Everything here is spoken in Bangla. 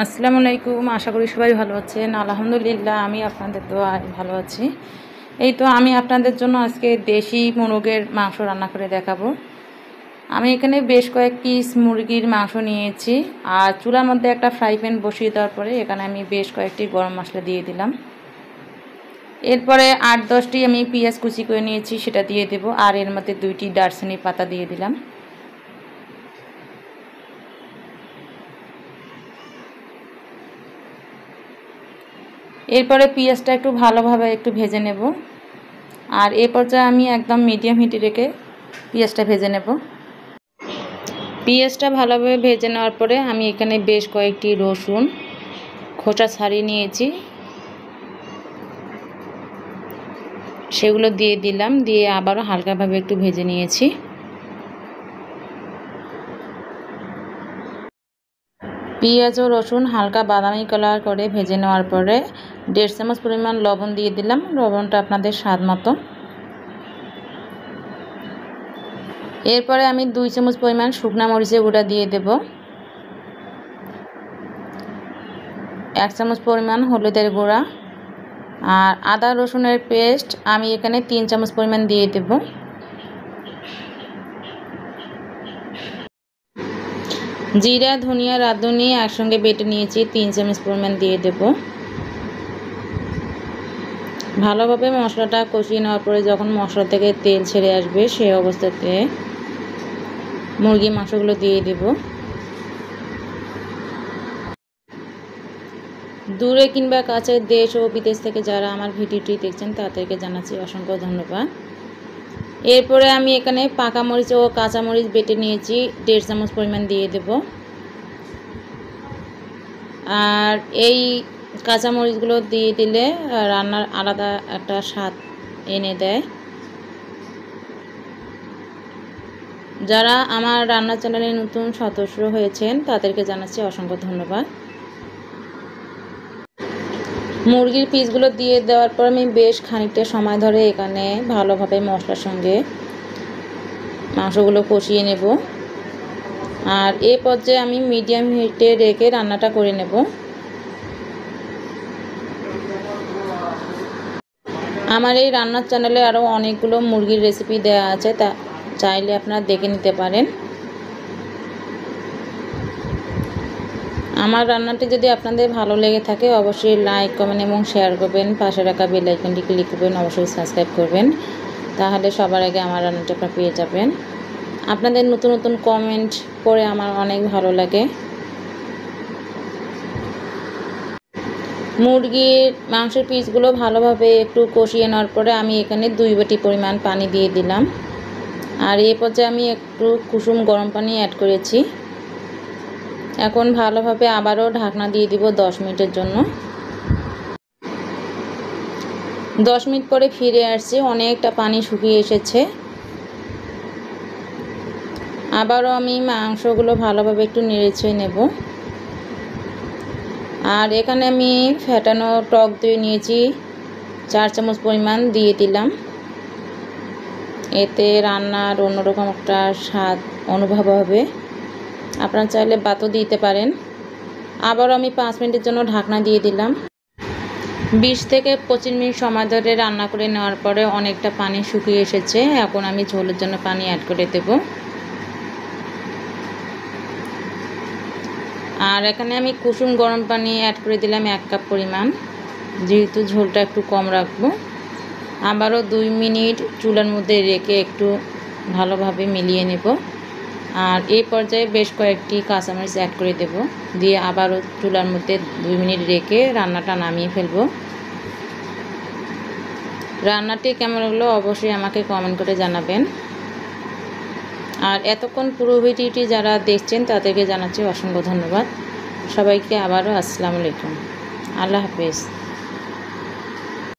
আসসালামু আলাইকুম। আশা করি সবাই ভালো আছেন। আলহামদুলিল্লাহ আমি আপনাদের দোয়ায় ভালো আছি। এই তো আমি আপনাদের জন্য আজকে দেশি মুরগের মাংস রান্না করে দেখাবো। আমি এখানে বেশ কয়েক পিস মুরগির মাংস নিয়েছি, আর চুলার মধ্যে একটা ফ্রাই প্যান বসিয়ে দেওয়ার পরে এখানে আমি বেশ কয়েকটি গরম মশলা দিয়ে দিলাম। এরপরে 8-10টি আমি পেঁয়াজ কুচি করে নিয়েছি, সেটা দিয়ে দেব। আর এর মধ্যে 2টি দারচিনি পাতা দিয়ে দিলাম। এরপরে পেঁয়াজটা একটু ভালোভাবে একটু ভেজে নেব, আর এই পর্যায়ে আমি একদম মিডিয়াম হিটে রেখে পেঁয়াজটা ভেজে নেব। পেঁয়াজটা ভালোভাবে ভেজে নেওয়ার পরে আমি এখানে বেশ কয়েকটি রসুন খোসা ছাড়িয়ে নিয়েছি, সেগুলো দিয়ে দিলাম। দিয়ে আবারও হালকাভাবে একটু ভেজে নিয়েছি। পেঁয়াজ ও রসুন হালকা বাদামি কালার করে ভেজে নেওয়ার পরে 1.5 চামচ পরিমাণ লবণ দিয়ে দিলাম। লবণটা আপনাদের স্বাদ মতো। এরপরে আমি 2 চামচ পরিমাণ শুকনো মরিচের গুঁড়া দিয়ে দেব। 1 চামচ পরিমাণ হলুদের গুঁড়া, আর আদা রসুনের পেস্ট আমি এখানে 3 চামচ পরিমাণ দিয়ে দেব। জিরা ধনিয়া রাঁধুনি একসঙ্গে বেটে নিয়েছি, 3 চামচ পরিমাণ দিয়ে দেব। ভালোভাবে মশলাটা কষিয়ে নেওয়ার পরে যখন মশলা থেকে তেল ছেড়ে আসবে সেই অবস্থাতে মুরগির মাংসগুলো দিয়ে দেব। দূরে কিংবা কাছে দেশ ও বিদেশ থেকে যারা আমার ভিডিওটি দেখছেন তাদেরকে জানাচ্ছি অসংখ্য ধন্যবাদ। এরপরে আমি এখানে পাকা মরিচ ও কাঁচা মরিচ বেটে নিয়েছি, 1.5 চামচ পরিমাণ দিয়ে দেব। আর এই কাঁচা মরিচগুলো দিয়ে দিলে রান্নার আলাদা একটা স্বাদ এনে দেয়। যারা আমার রান্নার চ্যানেলে নতুন সদস্য হয়েছেন তাদেরকে জানাচ্ছি অসংখ্য ধন্যবাদ। মুরগির পিসগুলো দিয়ে দেওয়ার পর আমি বেশ খানিকটা সময় ধরে এখানে ভালোভাবে মশলার সঙ্গে মাংসগুলো কষিয়ে নেব। আর এই পর্যায়ে আমি মিডিয়াম হিটে রেখে রান্নাটা করে নেব। আমার এই রান্নার চ্যানেলে আরও অনেকগুলো মুরগির রেসিপি দেওয়া আছে, তা চাইলে আপনারা দেখে নিতে পারেন। আমার রান্নাটি যদি আপনাদের ভালো লেগে থাকে অবশ্যই লাইক কমেন্ট এবং শেয়ার করবেন। পাশে রাখা বেল আইকনটি ক্লিক করবেন, অবশ্যই সাবস্ক্রাইব করবেন, তাহলে সবার আগে আমার রান্নাটা আপনারা পেয়ে যাবেন। আপনাদের নতুন নতুন কমেন্ট পড়ে আমার অনেক ভালো লাগে। মুরগির মাংসের পিসগুলো ভালোভাবে একটু কষিয়ে নেওয়ার পরে আমি এখানে 2 বাটি পরিমাণ পানি দিয়ে দিলাম। আর এই পর্যায়ে আমি একটু কুসুম গরম পানি অ্যাড করেছি। এখন ভালোভাবে আবারও ঢাকনা দিয়ে দিব 10 মিনিটের জন্য। 10 মিনিট পরে ফিরে আসছি, অনেকটা পানি শুকিয়ে এসেছে। আবারও আমি মাংসগুলো ভালোভাবে একটু নেড়েচেড়ে নেব। আর এখানে আমি ফেটানো টক দই নিয়েছি, 4 চামচ পরিমাণ দিয়ে দিলাম। এতে রান্নার অন্যরকম একটা স্বাদ অনুভব হবে। আপনারা চাইলে বাতও দিতে পারেন। আবারও আমি 5 মিনিটের জন্য ঢাকনা দিয়ে দিলাম। 20 থেকে 25 মিনিট সময় ধরে রান্না করে নেওয়ার পরে অনেকটা পানি শুকিয়ে এসেছে। এখন আমি ঝোলের জন্য পানি অ্যাড করে দেব। আর এখানে আমি কুসুম গরম পানি অ্যাড করে দিলাম 1 কাপ পরিমাণ, যেহেতু ঝোলটা একটু কম রাখবো। আবারও 2 মিনিট চুলার মধ্যে রেখে একটু ভালোভাবে মিলিয়ে নেব। আর এই পর্যায়ে বেশ কয়েকটি কাঁচামরিচ অ্যাড করে দেব। দিয়ে আবারও চুলার মধ্যে 2 মিনিট রেখে রান্নাটা নামিয়ে ফেলব। রান্নাটি কেমন হলো অবশ্যই আমাকে কমেন্ট করে জানাবেন। আর এতক্ষণ পুরো ভিডিওটি যারা দেখছেন তাদেরকে জানাচ্ছি অসংখ্য ধন্যবাদ। সবাইকে আবারও আসসালামু আলাইকুম, আল্লাহ হাফেজ।